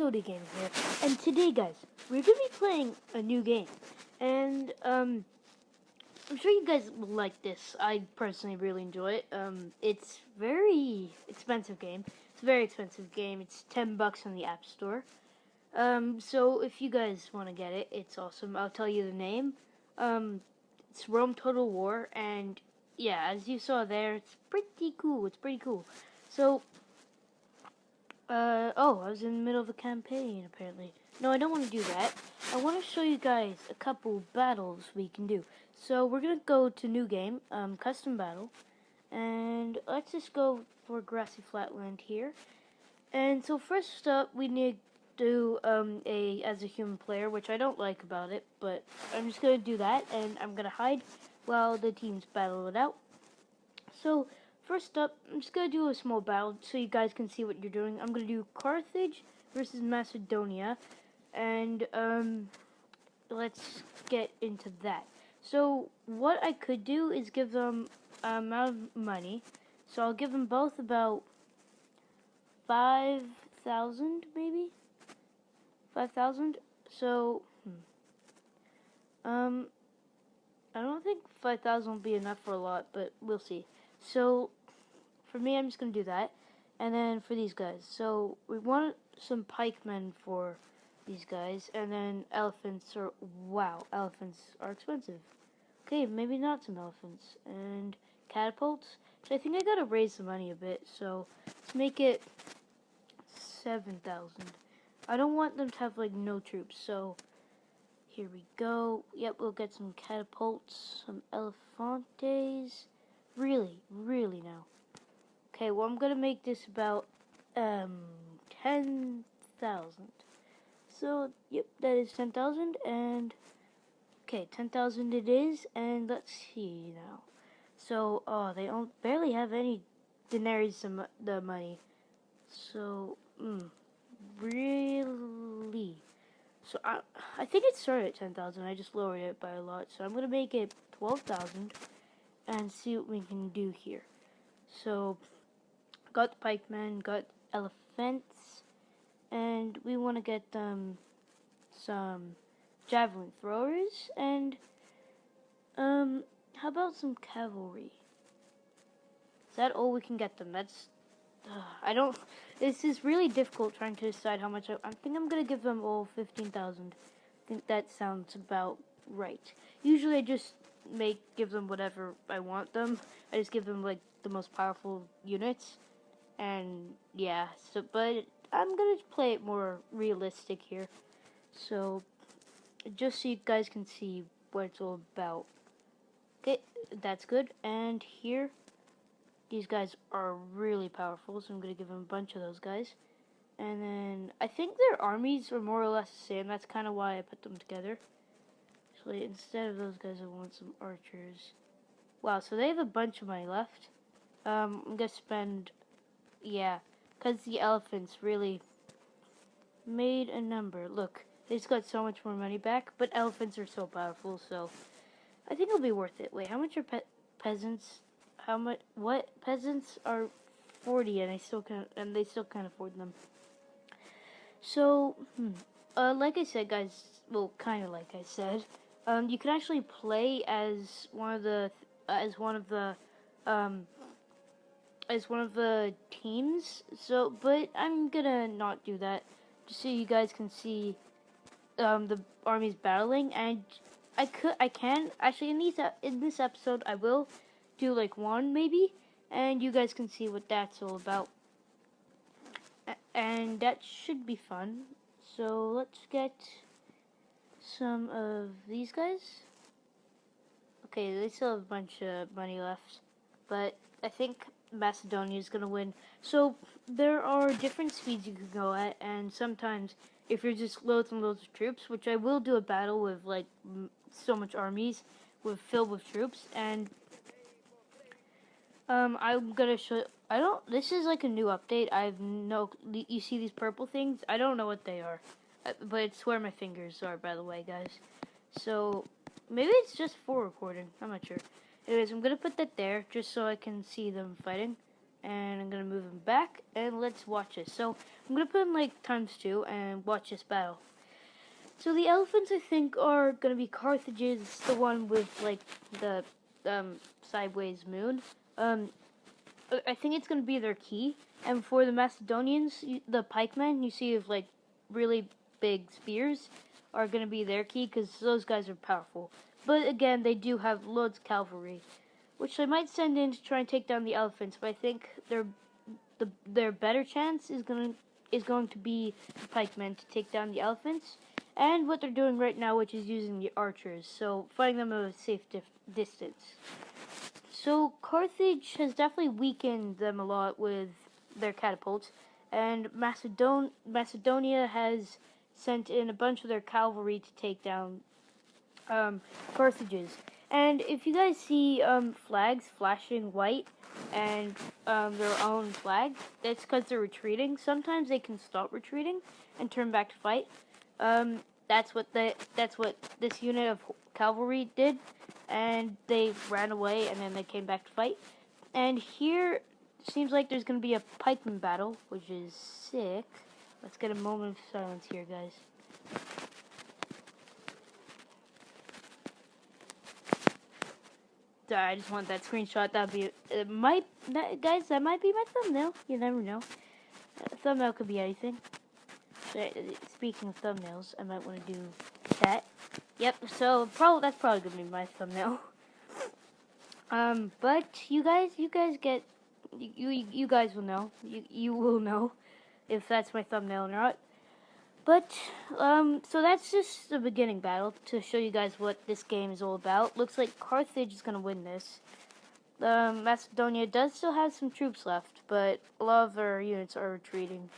Sody Gaming here, and today, guys, we're gonna be playing a new game, and I'm sure you guys will like this. I personally really enjoy it. It's very expensive game. It's a very expensive game. It's $10 on the App Store. So if you guys want to get it, it's awesome. I'll tell you the name. It's Rome Total War, and yeah, as you saw there, it's pretty cool. It's pretty cool. So I was in the middle of a campaign, apparently. No, I don't want to do that. I want to show you guys a couple battles we can do. So, we're going to go to new game, custom battle. And let's just go for grassy flatland here. And so, first up, we need to do as a human player, which I don't like about it. But I'm just going to do that, and I'm going to hide while the teams battle it out. So, first up, I'm just going to do a small battle so you guys can see what you're doing. I'm going to do Carthage versus Macedonia, and let's get into that. So, what I could do is give them amount of money. So, I'll give them both about 5,000, maybe? 5,000? So, I don't think 5,000 will be enough for a lot, but we'll see. So, for me, I'm just going to do that. And then for these guys. So, we want some pikemen for these guys. And then elephants are... Wow, elephants are expensive. Okay, maybe not some elephants. And catapults. So, I think I got to raise the money a bit. So, let's make it 7,000. I don't want them to have, like, no troops. So, here we go. Yep, we'll get some catapults. Some elephantes. Really now. Okay, well, I'm gonna make this about 10,000. So, yep, that is 10,000, and okay, 10,000 it is, and let's see now. So, oh, they don't barely have any denaries the money. So, really. So I think it started at 10,000. I just lowered it by a lot. So I'm gonna make it 12,000 and see what we can do here. So. Got the pikemen, got elephants, and we want to get them some javelin throwers, and how about some cavalry? Is that all we can get them? That's I don't. This is really difficult trying to decide how much. I think I'm gonna give them all 15,000. I think that sounds about right. Usually I just give them whatever I want them. I just give them like the most powerful units. And yeah, so but I'm gonna play it more realistic here. So just so you guys can see what it's all about. Okay, that's good. And here, these guys are really powerful, so I'm gonna give them a bunch of those guys. And then I think their armies are more or less the same. That's kind of why I put them together. Actually, instead of those guys, I want some archers. Wow, so they have a bunch of money left. I'm gonna spend. Yeah, because the elephants really made a number. Look, they just got so much more money back, but elephants are so powerful, so I think it'll be worth it. Wait, how much are peasants? How much? What peasants are 40, and they still can't afford them. So, like I said, guys. Well, kind of like I said, you can actually play as one of the um as one of the teams. So, but I'm gonna not do that, just so you guys can see the armies battling. And I can actually in this episode I will do like one maybe, and you guys can see what that's all about. And that should be fun. So let's get some of these guys. Okay, they still have a bunch of money left, but I think Macedonia is going to win. So there are different speeds you can go at, and sometimes if you're just loads and loads of troops, which I will do a battle with like so much armies filled with troops, and I'm gonna show. I don't. This is like a new update. You see these purple things? I don't know what they are, but it's where my fingers are. By the way, guys. So maybe it's just for recording. I'm not sure. Anyways, I'm gonna put that there just so I can see them fighting. and I'm gonna move him back, and let's watch this. So I'm gonna put him like ×2 and watch this battle. So the elephants, I think, are gonna be Carthage's, the one with like the sideways moon. I think it's gonna be their key. And for the Macedonians, the pikemen you see with like really big spears are gonna be their key because those guys are powerful. But again, they do have loads of cavalry, which they might send in to try and take down the elephants. But I think their better chance is going to be the pikemen to take down the elephants, and what they're doing right now, which is using the archers. So fighting them at a safe distance. So Carthage has definitely weakened them a lot with their catapults, and Macedonia has sent in a bunch of their cavalry to take down Carthage's. And if you guys see flags flashing white and their own flag, that's because they're retreating. Sometimes they can stop retreating and turn back to fight. That's what this unit of cavalry did, and they ran away and then they came back to fight. And here seems like there's going to be a pikeman battle, which is sick. Let's get a moment of silence here, guys. I just want that screenshot. That'd be guys. That might be my thumbnail. You never know. Thumbnail could be anything. Speaking of thumbnails, I might want to do that. Yep. So that's probably gonna be my thumbnail. But you guys get you guys will know. You will know if that's my thumbnail or not. But, so that's just the beginning battle to show you guys what this game is all about. Looks like Carthage is going to win this. Macedonia does still have some troops left, but a lot of their units are retreating.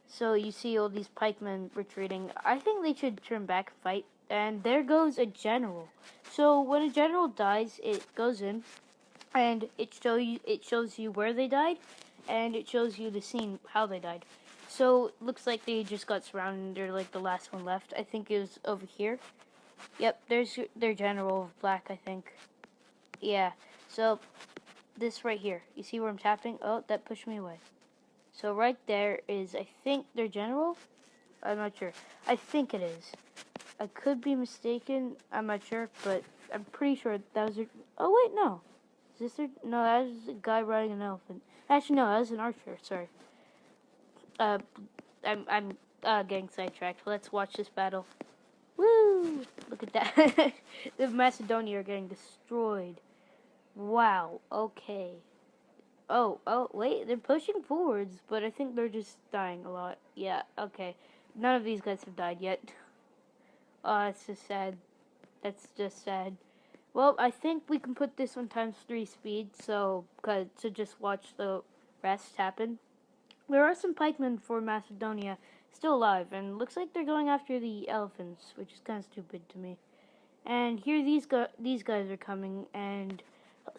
So you see all these pikemen retreating. I think they should turn back and fight. And there goes a general. So when a general dies, it goes in, and it shows you where they died, and it shows you the scene, how they died. So, looks like they just got surrounded. They're like the last one left. I think it was over here. Yep, there's their general of black, I think. Yeah, so this right here. You see where I'm tapping? Oh, that pushed me away. So right there is, I think, their general? I'm not sure. I think it is. I could be mistaken. I'm not sure, but I'm pretty sure that was their... Oh, wait, no. Is this their... No, that was a guy riding an elephant. Actually, no, that was an archer. Sorry. I'm getting sidetracked. Let's watch this battle. Woo! Look at that. The Macedonia are getting destroyed. Wow. Okay. Oh, wait. They're pushing forwards, but I think they're just dying a lot. Yeah, okay. None of these guys have died yet. Oh, that's just sad. That's just sad. Well, I think we can put this on ×3 speed, so to just watch the rest happen. There are some pikemen for Macedonia still alive, and looks like they're going after the elephants, which is kind of stupid to me. And here these guys are coming and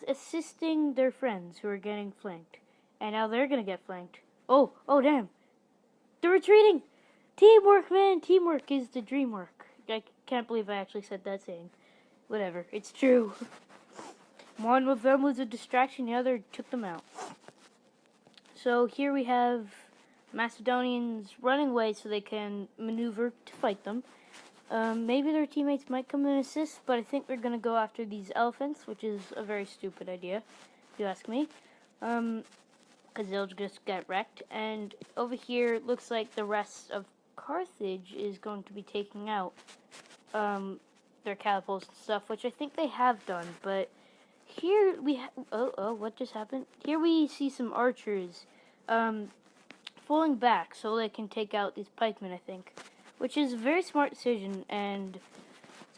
assisting their friends who are getting flanked. And now they're gonna get flanked. Oh damn! They're retreating! Teamwork, man! Teamwork is the dream work. I can't believe I actually said that saying. Whatever, it's true. One of them was a distraction, the other took them out. So here we have Macedonians running away so they can maneuver to fight them. Maybe their teammates might come and assist, but I think they're going to go after these elephants, which is a very stupid idea, if you ask me. Because they'll just get wrecked. And over here, it looks like the rest of Carthage is going to be taking out their catapults and stuff, which I think they have done, but... Here we what just happened? Here we see some archers falling back so they can take out these pikemen, I think. Which is a very smart decision, and these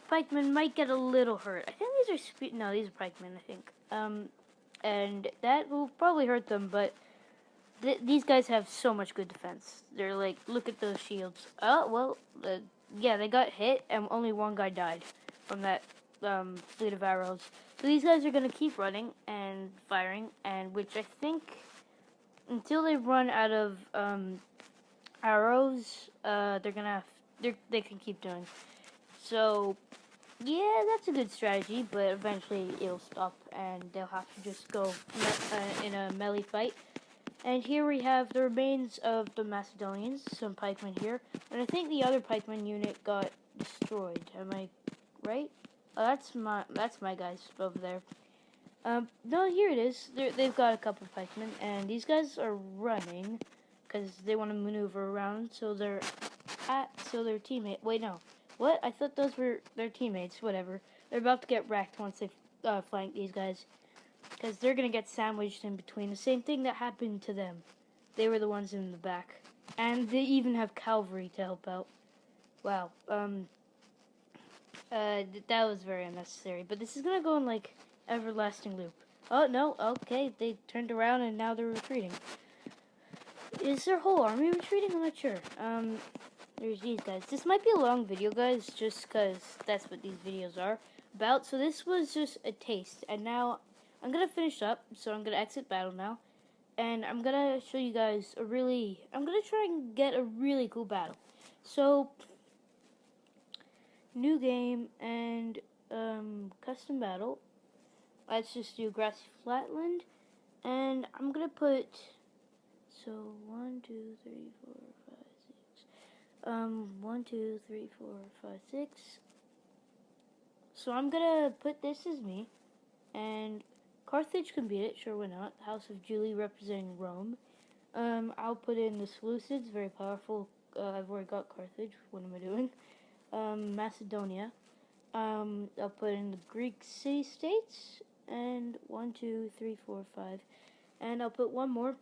pikemen might get a little hurt. I think these are these are pikemen, I think. And that will probably hurt them, but these guys have so much good defense. They're like, look at those shields. Oh, well, yeah, they got hit, and only one guy died from that fleet of arrows. So these guys are going to keep running and firing, and which I think until they run out of arrows, they can keep doing. So yeah, that's a good strategy, but eventually it'll stop and they'll have to just go in a melee fight. And here we have the remains of the Macedonians, some pikemen here. And I think the other pikeman unit got destroyed. Am I right? Oh, that's my guys over there. No, here it is. They've got a couple of pikemen, and these guys are running because they want to maneuver around. So their teammate. Wait, no. What? I thought those were their teammates. Whatever. They're about to get wrecked once they flank these guys, because they're gonna get sandwiched in between. The same thing that happened to them. They were the ones in the back, and they even have cavalry to help out. Wow. That was very unnecessary. But this is gonna go in like everlasting loop. Oh no. Okay, they turned around and now they're retreating. Is their whole army retreating? I'm not sure. There's these guys. This might be a long video, guys, just because that's what these videos are about. So this was just a taste, and now I'm gonna finish up. So I'm gonna exit battle now, and I'm gonna show you guys I'm gonna try and get a really cool battle. So new game and custom battle. Let's just do grassy flatland, and I'm gonna put 1, 2, 3, 4, 5, 6. 1, 2, 3, 4, 5, 6. So I'm gonna put this as me, and Carthage can beat it. Sure, why not? House of Julie representing Rome. I'll put in the Seleucids, very powerful. I've already got Carthage. What am I doing? Macedonia. I'll put in the Greek city-states, and 1, 2, 3, 4, 5, and I'll put one more,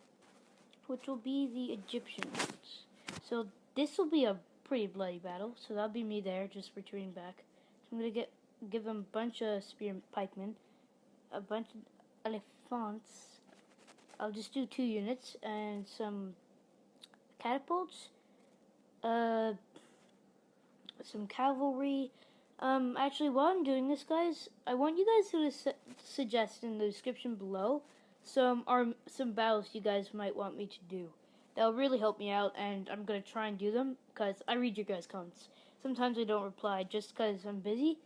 which will be the Egyptians. So this will be a pretty bloody battle. So that'll be me there, just retreating back. So I'm gonna give them a bunch of spear pikemen, a bunch of elephants. I'll just do 2 units and some catapults, some cavalry. Actually, while I'm doing this, guys, I want you guys to suggest in the description below some battles you guys might want me to do. That'll really help me out, and I'm gonna try and do them because I read your guys' comments. Sometimes I don't reply just because I'm busy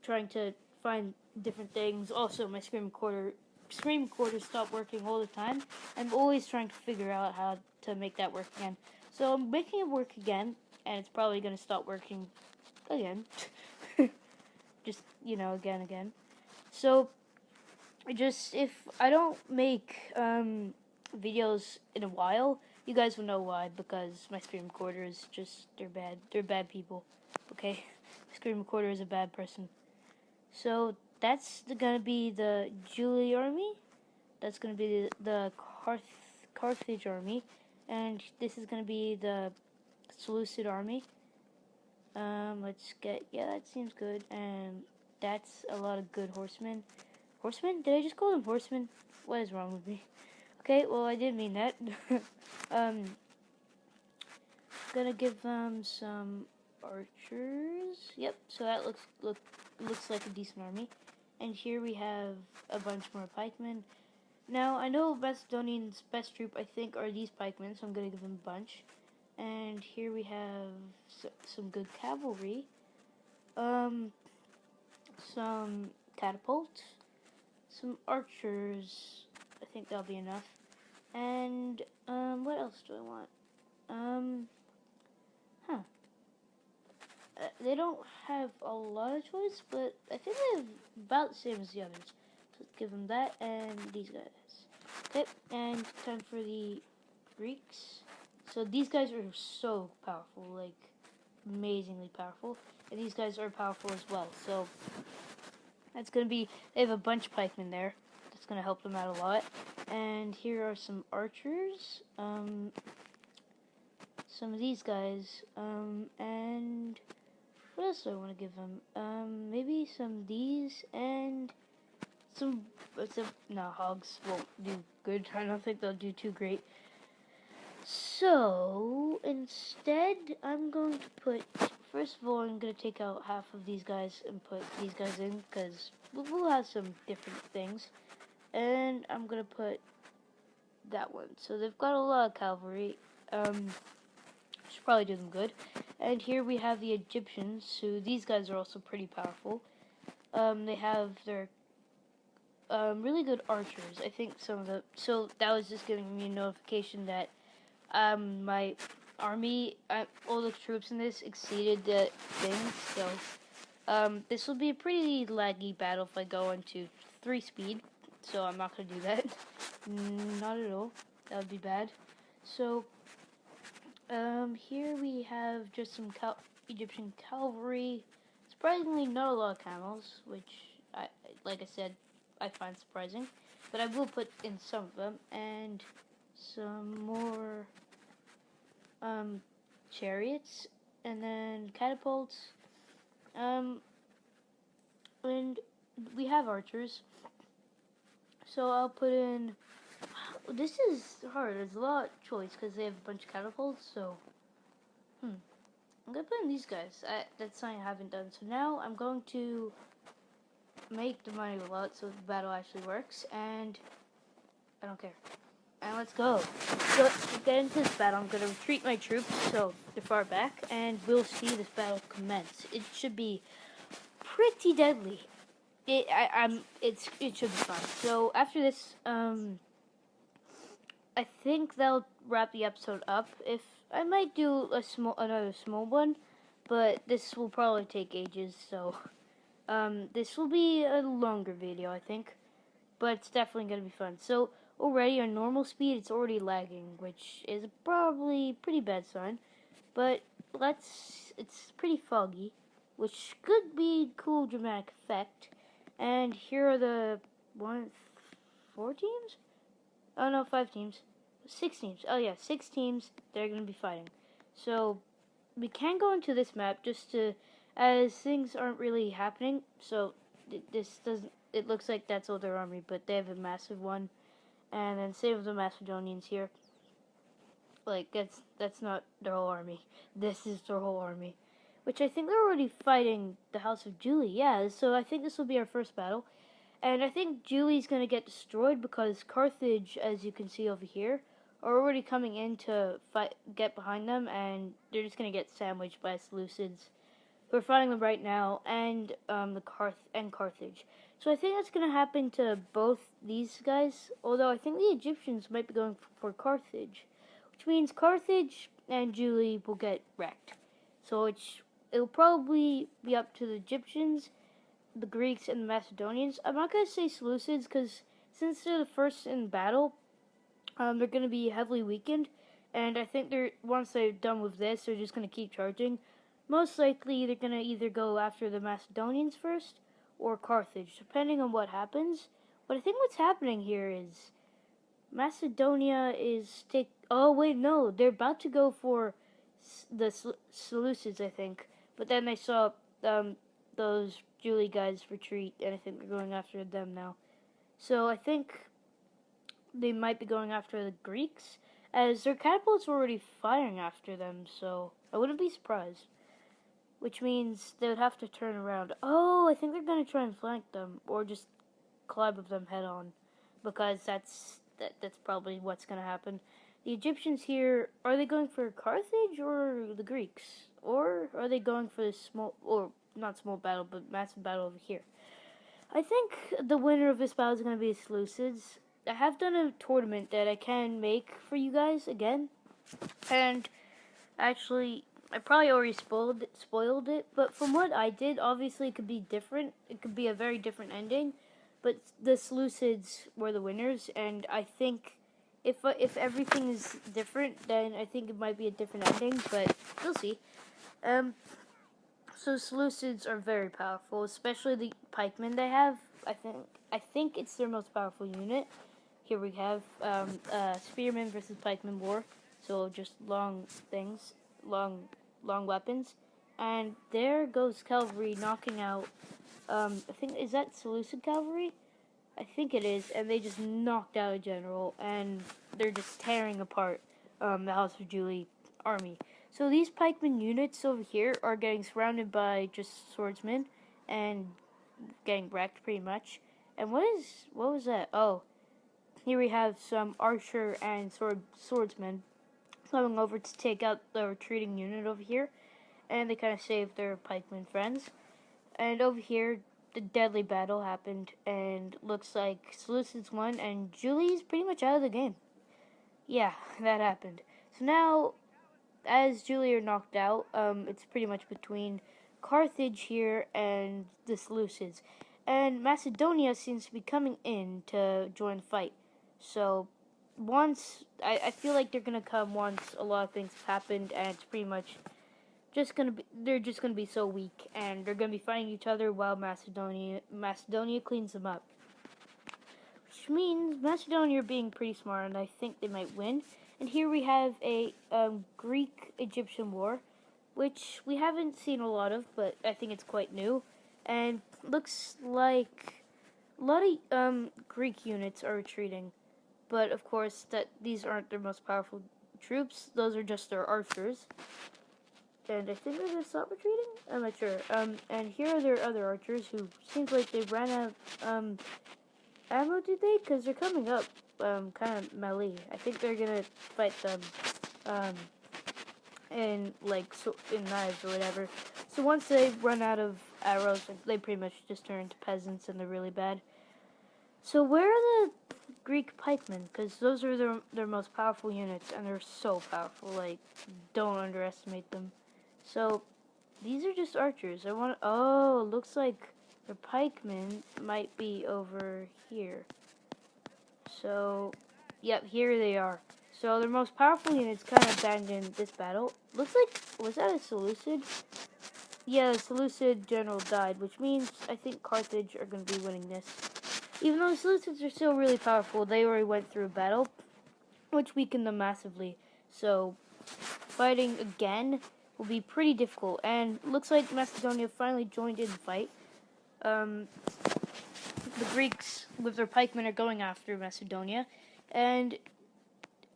trying to find different things. Also, my screen recorder stopped working all the time. I'm always trying to figure out how to make that work again. So I'm making it work again, and it's probably gonna stop working again. Just, again. So, if I don't make videos in a while, you guys will know why, because my screen recorder is just, they're bad. They're bad people, okay? My screen recorder is a bad person. So, that's gonna be the Julie army. That's gonna be the Carthage army. And this is gonna be the Seleucid army. That seems good, and that's a lot of good horsemen. Horsemen? Did I just call them horsemen? What is wrong with me? Okay, well, I didn't mean that. Gonna give them some archers. Yep, so that looks like a decent army. And here we have a bunch more pikemen. Now, I know Macedonian's best troop, I think, are these pikemen, so I'm gonna give them a bunch. And here we have some good cavalry. Some catapults, some archers. I think that'll be enough. And what else do I want? They don't have a lot of choice, but I think they have about the same as the others. So let's give them that and these guys. Okay, and time for the Greeks. So these guys are so powerful, like amazingly powerful, and these guys are powerful as well. So that's gonna be. They have a bunch of pikemen there. That's gonna help them out a lot. And here are some archers. Some of these guys. And what else do I want to give them? Maybe some of these and some. No, hogs won't do good. I don't think they'll do too great. So instead, I'm going to put. First of all, I'm going to take out half of these guys and put these guys in, because we'll have some different things. And I'm going to put that one. So they've got a lot of cavalry. Should probably do them good. And here we have the Egyptians, who these guys are also pretty powerful. They have their really good archers. I think some of the so that was just giving me a notification that my army, all the troops in this exceeded the thing. So this will be a pretty laggy battle if I go into 3 speed. So I'm not gonna do that. Not at all. That would be bad. So here we have just some Egyptian cavalry. Surprisingly, not a lot of camels, which, like I said, I find surprising. But I will put in some of them, and some more chariots, and then catapults. And we have archers, so I'll put in. This is hard. There's a lot of choice because they have a bunch of catapults. So, I'm gonna put in these guys. That's something I haven't done. So now I'm going to make the money roll out so the battle actually works, and I don't care. And let's go. So to get into this battle, I'm gonna retreat my troops so they're far back, and we'll see this battle commence. It should be pretty deadly. It should be fun. So after this, I think that'll wrap the episode up. If I might do another small one, but this will probably take ages. So this will be a longer video, I think, but it's definitely gonna be fun. So already on normal speed, it's already lagging, which is probably a pretty bad sign. But it's pretty foggy, which could be cool dramatic effect. And here are the 4 teams? Oh no, 5 teams. 6 teams. Oh yeah, 6 teams. They're going to be fighting. So we can go into this map just to, as things aren't really happening. So this doesn't. It looks like that's all their army, but they have a massive one. And then same with the Macedonians here. Like that's not their whole army. This is their whole army, which I think they're already fighting the House of Julie. Yeah, so I think this will be our first battle. And I think Julie's going to get destroyed because Carthage, as you can see over here, are already coming in to get behind them, and they're just going to get sandwiched by Seleucids, who are fighting them right now, and Carthage. So I think that's going to happen to both these guys, although I think the Egyptians might be going for Carthage, which means Carthage and Julie will get wrecked. So it'll probably be up to the Egyptians, the Greeks, and the Macedonians. I'm not going to say Seleucids because since they're the first in battle, they're going to be heavily weakened, and I think once they're done with this, they're just going to keep charging. Most likely, they're going to either go after the Macedonians first or Carthage, depending on what happens. But I think what's happening here is Macedonia is oh wait, no, they're about to go for the Seleucids, I think. But then they saw those Julie guys retreat, and I think they're going after them now. So I think they might be going after the Greeks, as their catapults were already firing after them, so I wouldn't be surprised. Which means they would have to turn around. Oh, I think they're going to try and flank them, or just collide with them head on, because that's probably what's going to happen. The Egyptians here, are they going for Carthage or the Greeks? Or are they going for this not small battle, but massive battle over here? I think the winner of this battle is going to be Seleucids. I have done a tournament that I can make for you guys again, and actually, I probably already spoiled it, but from what I did, obviously it could be different. It could be a very different ending, but the Seleucids were the winners, and I think if everything is different, then I think it might be a different ending, but we'll see. So Seleucids are very powerful, especially the pikemen they have. I think it's their most powerful unit. Here we have spearmen versus pikemen war. So just long things, long weapons. And there goes cavalry knocking out. I think is that Seleucid cavalry? I think it is, and they just knocked out a general, and they're just tearing apart the House of Julie army. So these pikemen units over here are getting surrounded by just swordsmen and getting wrecked pretty much. And what was that? Oh, here we have some archer and swordsmen coming over to take out the retreating unit over here, and they kind of save their pikemen friends. And over here, the deadly battle happened, and looks like Seleucids won, and Julie's pretty much out of the game. Yeah, that happened. So now, as Julie are knocked out, it's pretty much between Carthage here and the Seleucids. And Macedonia seems to be coming in to join the fight. So, I feel like they're going to come once a lot of things have happened, and it's pretty much they're just gonna be so weak, and they're gonna be fighting each other while Macedonia cleans them up. Which means Macedonia are being pretty smart, and I think they might win. And here we have a Greek-Egyptian war, which we haven't seen a lot of, but I think it's quite new. And looks like a lot of Greek units are retreating, but of course that these aren't their most powerful troops. Those are just their archers. And I think they're going to stop retreating? I'm not sure. And here are their other archers who seems like they ran out of ammo, did they? Because they're coming up kind of melee. I think they're going to fight them in knives or whatever. So once they run out of arrows, they pretty much just turn into peasants, and they're really bad. So where are the Greek pikemen? Because those are their most powerful units, and they're so powerful. Like, don't underestimate them. So, these are just archers. Looks like their pikemen might be over here. So, yep, here they are. So, their most powerful units kind of abandoned this battle. Looks like, was that a Seleucid? Yeah, the Seleucid general died, which means I think Carthage are going to be winning this. Even though the Seleucids are still really powerful, they already went through a battle, which weakened them massively. So, fighting again will be pretty difficult, and looks like Macedonia finally joined in the fight. The Greeks, with their pikemen, are going after Macedonia, and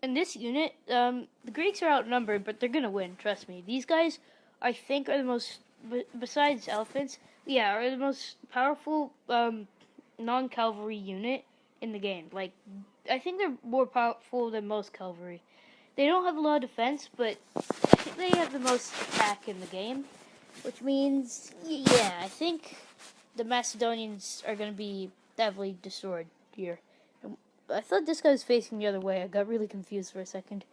in this unit, the Greeks are outnumbered, but they're gonna win, trust me. These guys, I think, are the most, besides elephants, are the most powerful non-cavalry unit in the game. Like, I think they're more powerful than most cavalry. They don't have a lot of defense, but I think they have the most attack in the game, which means, I think the Macedonians are going to be definitely destroyed here. I thought this guy was facing the other way. I got really confused for a second.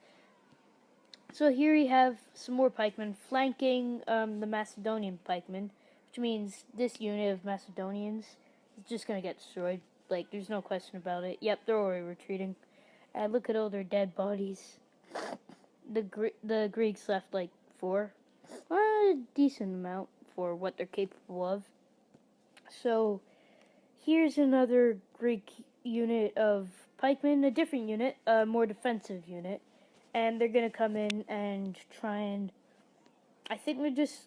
So here we have some more pikemen flanking the Macedonian pikemen, which means this unit of Macedonians is just going to get destroyed. Like, there's no question about it. Yep, they're already retreating. And look at all their dead bodies. The Greeks left like 4, a decent amount for what they're capable of. So here's another Greek unit of pikemen, a different unit, a more defensive unit, and they're gonna come in and try and. I think they're just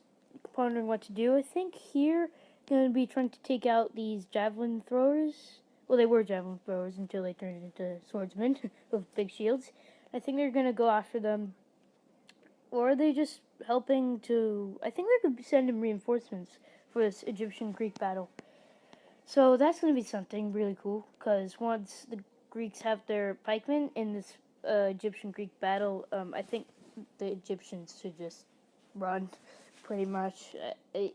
pondering what to do. I think here gonna be trying to take out these javelin throwers. Well, they were javelin throwers until they turned into swordsmen with big shields. I think they're gonna go after them, or are they just helping to? I think they're sending reinforcements for this Egyptian-Greek battle. So that's gonna be something really cool, because once the Greeks have their pikemen in this Egyptian-Greek battle, I think the Egyptians should just run, pretty much. They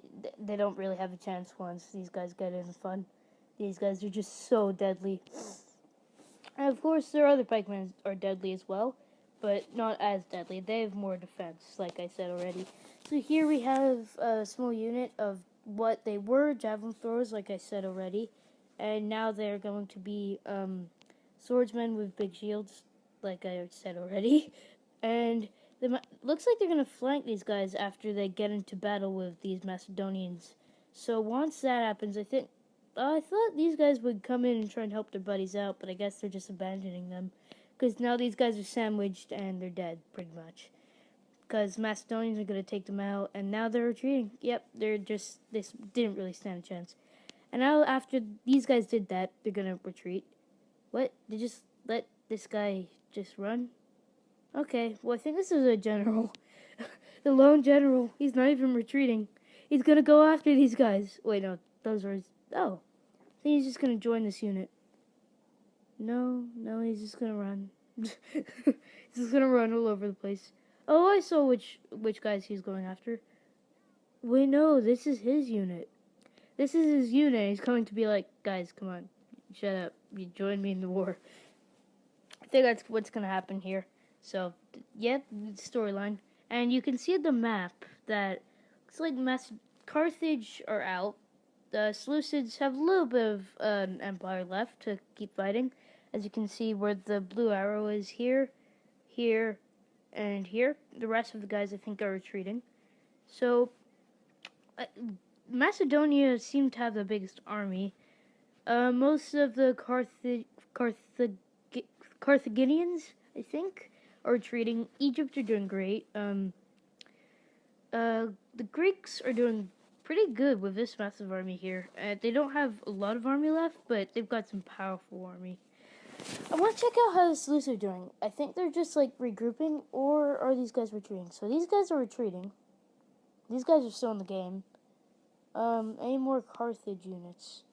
don't really have a chance once these guys get in the fun. These guys are just so deadly. And of course, their other pikemen are deadly as well, but not as deadly. They have more defense, like I said already. So here we have a small unit of what they were, javelin throwers, like I said already, and now they're going to be swordsmen with big shields, like I said already. And looks like they're going to flank these guys after they get into battle with these Macedonians. So once that happens, I thought these guys would come in and try and help their buddies out, but I guess they're just abandoning them. Because now these guys are sandwiched and they're dead, pretty much. Because Macedonians are going to take them out, and now they're retreating. Yep, they didn't really stand a chance. And now after these guys did that, they're going to retreat. What? They just let this guy just run? Okay, well, I think this is a general. The lone general. He's not even retreating. He's going to go after these guys. Wait, no, those are his... Oh, I think he's just going to join this unit. No, he's just going to run. He's just going to run all over the place. Oh, I saw which guys he's going after. Wait, no, this is his unit. This is his unit. He's going to be like, guys, come on, shut up. You join me in the war. I think that's what's going to happen here. So, yeah, storyline. And you can see the map that looks like Carthage are out. The Seleucids have a little bit of an empire left to keep fighting. As you can see where the blue arrow is here, here, and here. The rest of the guys, I think, are retreating. So, Macedonia seemed to have the biggest army. Most of the Carthaginians, I think, are retreating. Egypt are doing great. The Greeks are doing pretty good with this massive army here. They don't have a lot of army left, but they've got some powerful army. I want to check out how the Seleucids are doing. I think they're just like regrouping, or are these guys retreating? So these guys are retreating. These guys are still in the game. Any more Carthage units?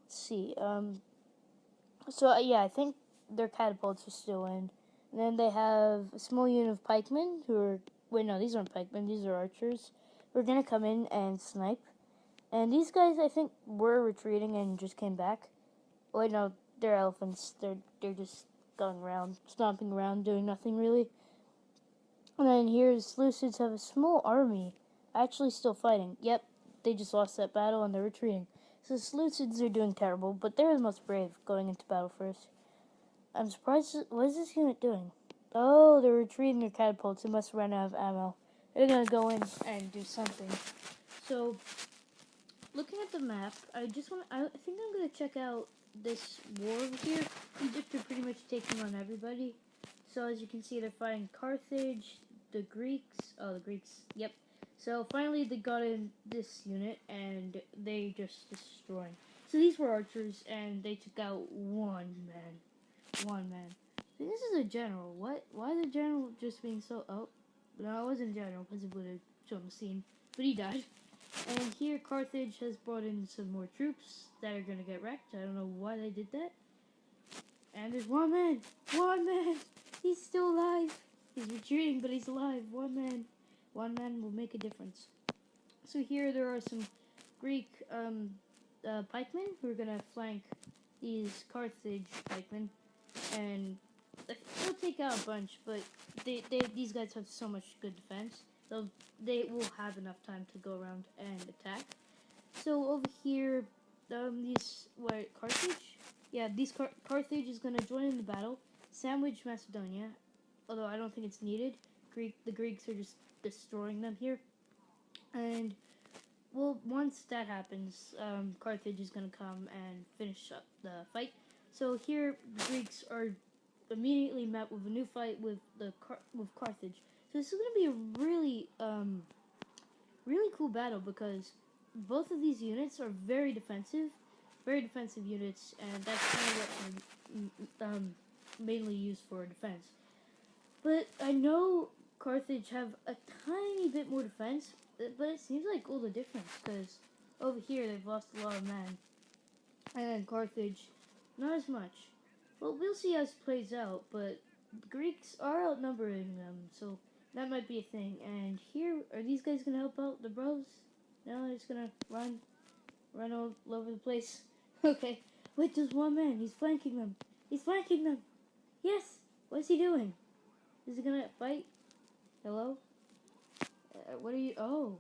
Let's see. Yeah, I think their catapults are still in. And then they have a small unit of pikemen who are... Wait, no, these aren't pikemen. These are archers. Who are going to come in and snipe. And these guys, I think, were retreating and just came back. Wait, no, they're elephants. They're just going around, stomping around, doing nothing really. And then here's Seleucids have a small army, actually still fighting. Yep, they just lost that battle and they're retreating. So the Seleucids are doing terrible, but they're the most brave going into battle first. I'm surprised. What is this unit doing? Oh, they're retreating their catapults. They must run out of ammo. They're gonna go in and do something. So, looking at the map, I think I'm gonna check out this war over here. Egypt are pretty much taking on everybody. So as you can see, they're fighting Carthage, the Greeks. Oh, the Greeks. Yep. So finally, they got in this unit and they just destroyed. So these were archers, and they took out one man. One man. This is a general. What? Why is the general just being so... Oh, no, it wasn't a general because it would have shown the scene. But he died. And here, Carthage has brought in some more troops that are going to get wrecked. I don't know why they did that. And there's one man. One man. He's still alive. He's retreating, but he's alive. One man. One man will make a difference. So here there are some Greek pikemen who are going to flank these Carthage pikemen. And they'll take out a bunch, but these guys have so much good defense. They will have enough time to go around and attack. So over here, Carthage? Yeah, Carthage is gonna join in the battle, sandwich Macedonia. Although I don't think it's needed. The Greeks are just destroying them here. And well, once that happens, Carthage is gonna come and finish up the fight. So here, the Greeks are immediately met with a new fight with Carthage. So this is gonna be a really cool battle because both of these units are very defensive units, and that's kind of what mainly used for defense. But I know Carthage have a tiny bit more defense, but it seems like all the difference because over here they've lost a lot of men, and then Carthage, not as much. Well, we'll see how this plays out, but the Greeks are outnumbering them, so that might be a thing. And here, are these guys gonna help out the bros? No, they're just gonna run all over the place. Okay, wait, there's one man. He's flanking them. He's flanking them. Yes. What's he doing? Is he gonna fight? Hello? What are you? Oh,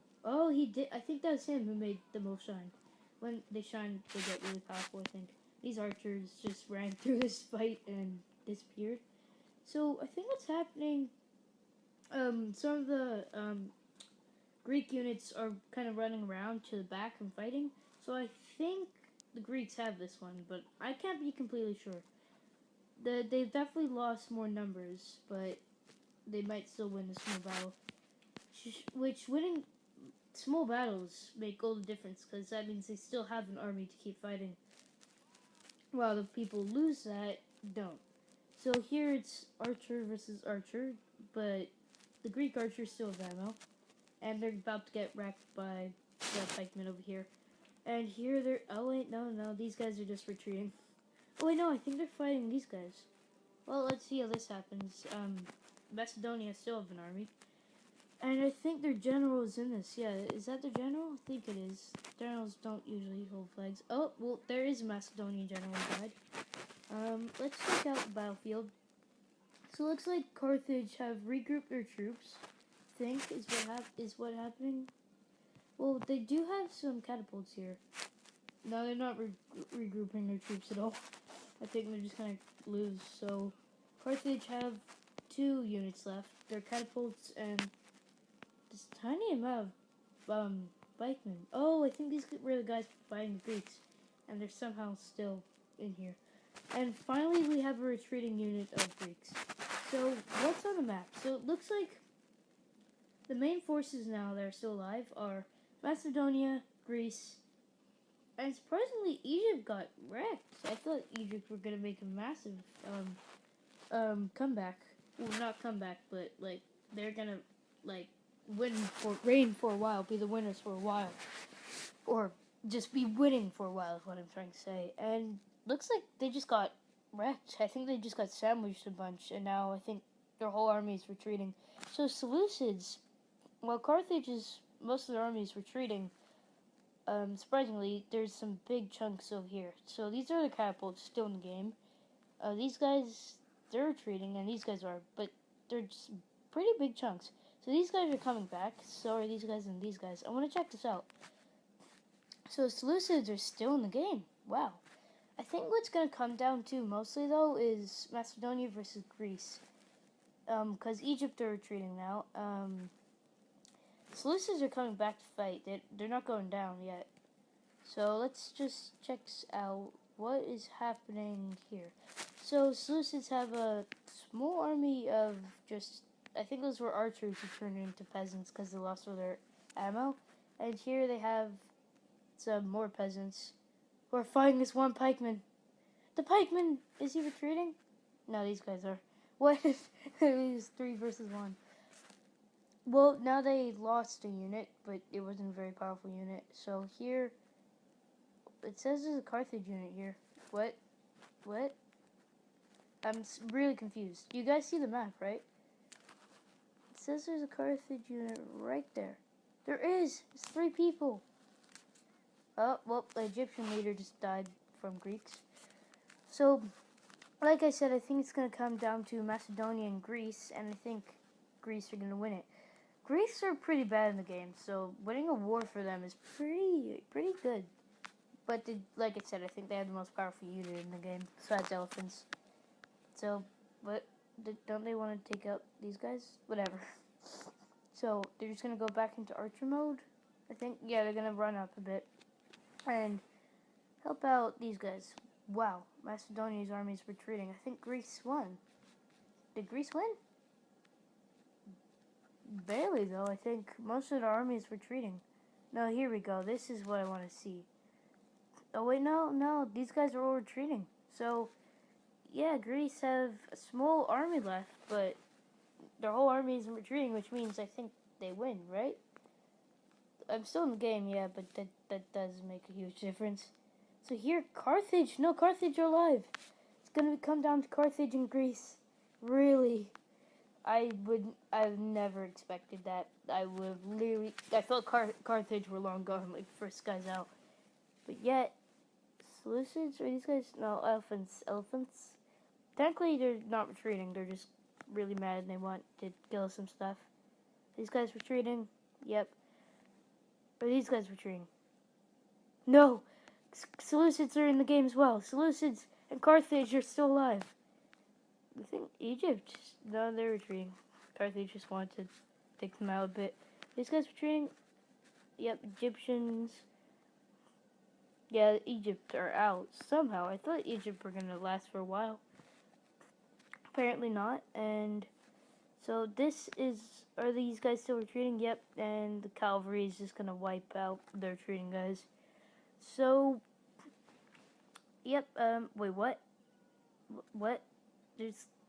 he did. I think that was him who made the most shine. When they shine, they get really powerful. I think these archers just ran through this fight and disappeared. So I think what's happening. Some of the Greek units are kind of running around to the back and fighting. So I think the Greeks have this one, but I can't be completely sure. They've definitely lost more numbers, but they might still win the small battle. Which winning small battles make all the difference, because that means they still have an army to keep fighting. While the people lose that, don't. So here it's archer versus archer, but the Greek archers still have ammo. And they're about to get wrecked by the pikemen over here. And here they're... Oh, wait, no, these guys are just retreating. Oh, wait, no, I think they're fighting these guys. Well, let's see how this happens. Macedonia still have an army. And I think their general is in this. Yeah, is that their general? I think it is. Generals don't usually hold flags. Oh, well, there is a Macedonian general who died. Let's check out the battlefield. So it looks like Carthage have regrouped their troops. I think is what happening. Well, they do have some catapults here. No, they're not regrouping their troops at all. I think they're just gonna lose. So Carthage have 2 units left. Their catapults and this tiny amount of pikemen. Oh, I think these were the guys fighting the Greeks, and they're somehow still in here. And finally, we have a retreating unit of Greeks. So what's on the map? So it looks like the main forces now that are still alive are Macedonia, Greece, and surprisingly, Egypt got wrecked. I thought Egypt were gonna make a massive comeback. Well, not comeback, but like they're gonna like reign for a while, be the winners for a while, or just be winning for a while. Is what I'm trying to say. And looks like they just got wrecked. I think they just got sandwiched a bunch, and now I think their whole army is retreating. So Seleucids, while Carthage's most of their army is retreating, surprisingly, there's some big chunks over here. So these are the catapults still in the game. These guys, they're retreating, and these guys are, but they're just pretty big chunks. So these guys are coming back. So are these guys and these guys. I want to check this out. So Seleucids are still in the game. Wow. I think what's going to come down to mostly, though, is Macedonia versus Greece. Because Egypt are retreating now. Seleucids are coming back to fight. They're not going down yet. So let's just check out what is happening here. So Seleucids have a small army of just, I think those were archers who turned into peasants because they lost all their ammo. And here they have some more peasants who are fighting this one pikeman. The pikeman, is he retreating? No, these guys are. What if it was 3 versus 1? Well, now they lost a unit, but it wasn't a very powerful unit. So here, it says there's a Carthage unit here. What? What? I'm really confused. You guys see the map, right? It says there's a Carthage unit right there. There is! It's 3 people. Oh, well, the Egyptian leader just died from Greeks. So, like I said, I think it's going to come down to Macedonia and Greece, and I think Greece are going to win it. Greece are pretty bad in the game, so winning a war for them is pretty good. But like I said, I think they have the most powerful unit in the game, besides elephants. So, but don't they want to take out these guys? Whatever. So they're just gonna go back into archer mode. I think. Yeah, they're gonna run up a bit and help out these guys. Wow, Macedonia's army is retreating. I think Greece won. Did Greece win? Barely, though. I think most of the army is retreating. No, here we go. This is what I want to see. Oh, wait, no. These guys are all retreating. So, yeah, Greece have a small army left, but their whole army isn't retreating, which means I think they win, right? I'm still in the game, yeah, but that does make a huge difference. So here, Carthage. No, Carthage are alive. It's going to come down to Carthage and Greece. Really? I've never expected that. I thought Carthage were long gone, like first guys out. But yet, Seleucids, are these guys? No, elephants. Technically, they're not retreating. They're just really mad and they want to kill some stuff. These guys retreating? Yep. Are these guys retreating? No! Seleucids are in the game as well. Seleucids and Carthage are still alive. I think Egypt. No, they're retreating. Carthage just wanted to take them out a bit. These guys retreating? Yep, Egyptians. Yeah, Egypt are out somehow. I thought Egypt were gonna last for a while. Apparently not. And so are these guys still retreating? Yep. And the cavalry is just gonna wipe out the retreating guys. So, yep. Wait, what? What?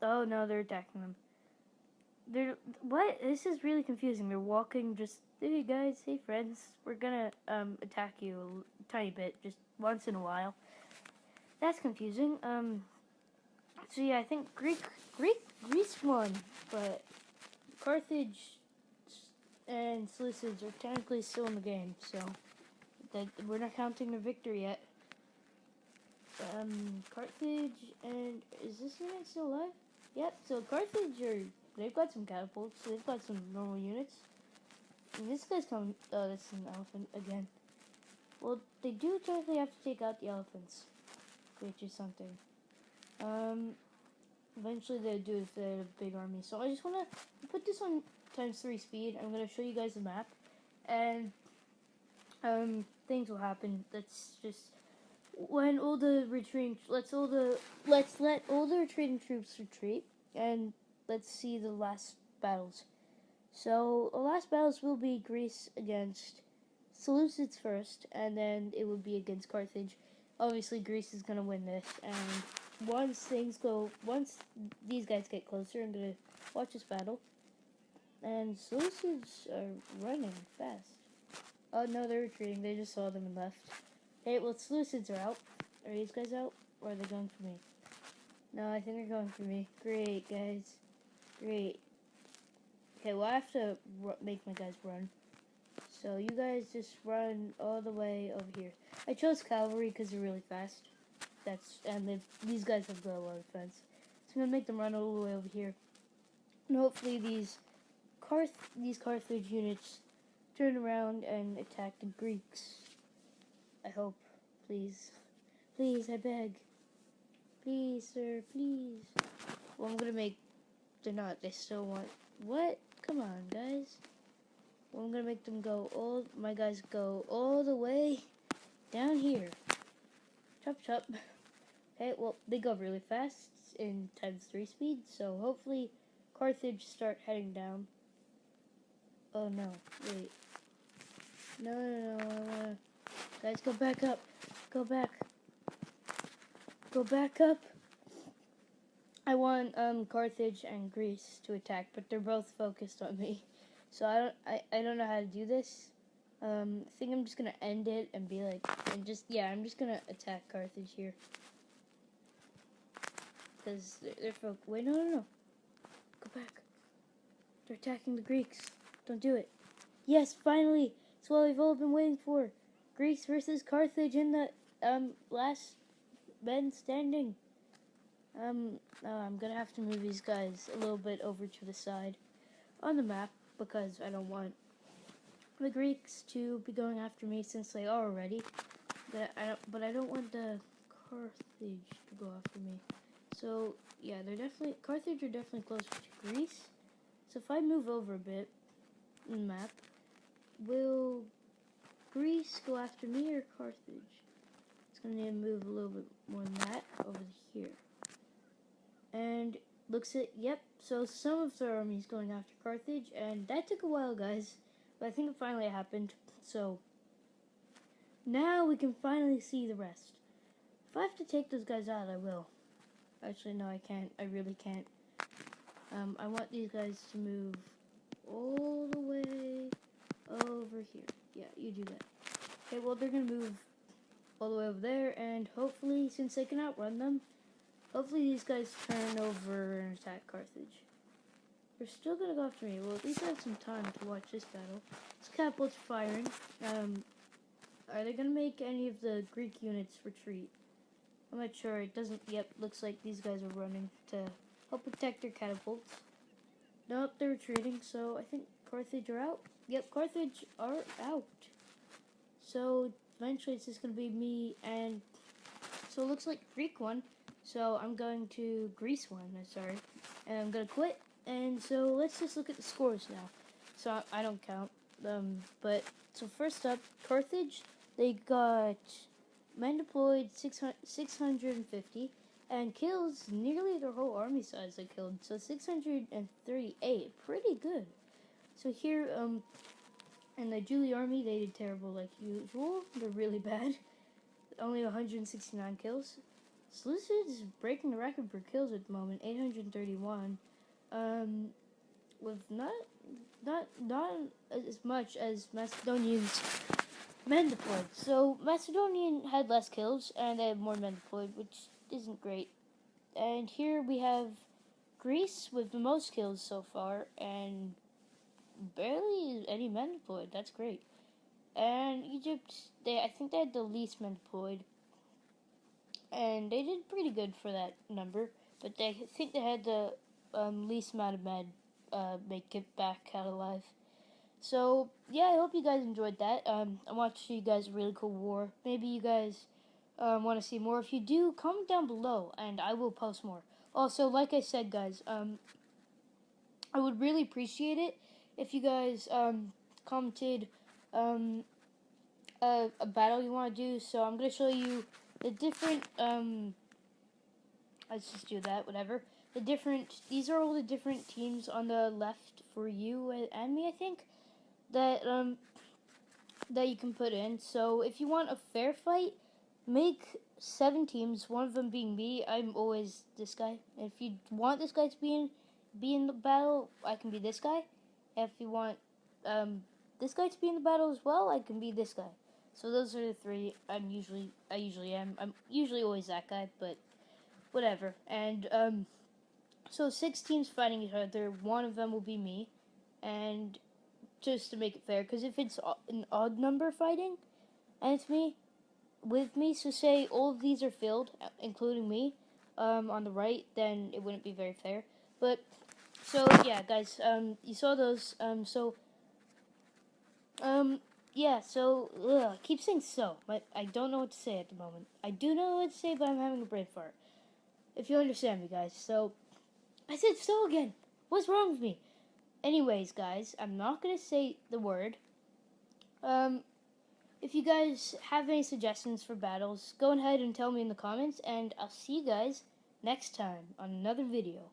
Oh no, they're attacking them. What? This is really confusing. They're walking just, hey guys, hey friends, we're gonna attack you a tiny bit, just once in a while. That's confusing. So yeah, I think Greece won, but Carthage and Seleucids are technically still in the game, so that we're not counting the victory yet. Carthage, and is this unit still alive? Yep, so Carthage they've got some catapults, so they've got some normal units. And this guy's coming, oh, that's an elephant again. Well, they do technically have to take out the elephants, which is something. Eventually they'll do if they're a big army. So I just want to put this on ×3 speed. I'm going to show you guys the map, and things will happen. That's just when all the retreating, let's let all the retreating troops retreat, and let's see the last battles. So the last battles will be Greece against Seleucids first, and then it would be against Carthage. Obviously, Greece is gonna win this, and once these guys get closer, I'm gonna watch this battle. And Seleucids are running fast. Oh no, they're retreating. They just saw them and left. Hey, well, Seleucids are out. Are these guys out, or are they going for me? No, I think they're going for me. Great, guys. Great. Okay, well, I have to make my guys run. So you guys just run all the way over here. I chose cavalry because they're really fast. These guys have got a lot of defense. So I'm gonna make them run all the way over here. And hopefully these Carthage units turn around and attack the Greeks. I hope. Please. Please, I beg. Please, sir, please. Well, I'm gonna make... They're not. They still want... What? Come on, guys. Well, I'm gonna make them go my guys go all the way down here. Chop, chop. Okay, well, they go really fast in ×3 speed, so hopefully Carthage start heading down. Oh, no. Wait. No. Guys, go back up. Go back. Go back up. I want Carthage and Greece to attack, but they're both focused on me. So I don't know how to do this. I think I'm just gonna end it and be like, I'm just gonna attack Carthage here. Because they're wait, no. Go back. They're attacking the Greeks. Don't do it. Yes, finally! It's what we've all been waiting for. Greece versus Carthage in the, last men standing. I'm gonna have to move these guys a little bit over to the side on the map because I don't want the Greeks to be going after me since they are already. But I don't want the Carthage to go after me. So yeah, Carthage are definitely closer to Greece. So if I move over a bit in the map, will Greece go after me or Carthage? It's gonna need to move a little bit more than that over here. And looks at, yep, so some of their army's going after Carthage, and that took a while, guys, but I think it finally happened. So now we can finally see the rest. If I have to take those guys out, I will. Actually, no, I can't. I really can't. I want these guys to move all the way over here. Yeah, you do that. Okay, well, they're gonna move all the way over there, and hopefully, since they can outrun them, hopefully these guys turn over and attack Carthage. They're still gonna go after me. Well, at least I have some time to watch this battle. This catapult's firing. Are they gonna make any of the Greek units retreat? I'm not sure. It doesn't. Yep, looks like these guys are running to help protect their catapults. Nope, they're retreating. So I think Carthage are out. Yep, Carthage are out. So eventually it's just gonna be me and. So it looks like Greek won. So I'm going to Greece won. Sorry, and I'm gonna quit. And so let's just look at the scores now. So I don't count. But so first up, Carthage. They got men deployed 650 and kills nearly their whole army size they killed. So 638, pretty good. So here, in the Julie army, they did terrible like usual. They're really bad. Only 169 kills. Seleucids is breaking the record for kills at the moment, 831. With not as much as Macedonians men deployed. So Macedonian had less kills and they had more men deployed, which isn't great. And here we have Greece with the most kills so far, and barely any men deployed. That's great. And Egypt, I think they had the least men deployed, and they did pretty good for that number. But I think they had the least amount of men make it back out alive. So yeah, I hope you guys enjoyed that. I want to show you guys a really cool war. Maybe you guys want to see more. If you do, comment down below, and I will post more. Also, like I said, guys, I would really appreciate it if you guys commented a battle you want to do. So I'm gonna show you the different. Let's just do that. Whatever. The different. These are all the different teams on the left for you and me. I think that you can put in. So if you want a fair fight, make 7 teams. One of them being me. I'm always this guy. If you want this guy to be in the battle, I can be this guy. If you want this guy to be in the battle as well, I can be this guy. So those are the 3 I usually am. I'm usually always that guy, but whatever. And so 6 teams fighting each other. One of them will be me, and just to make it fair, because if it's an odd number fighting, and it's me, with me, so say all of these are filled, including me, on the right, then it wouldn't be very fair. But, so, yeah, guys, you saw those, yeah, so, I keep saying so, but I don't know what to say at the moment. I do know what to say, but I'm having a brain fart. If you understand me, guys. So, I said so again. What's wrong with me? Anyways, guys, I'm not gonna say the word. If you guys have any suggestions for battles, go ahead and tell me in the comments, and I'll see you guys next time on another video.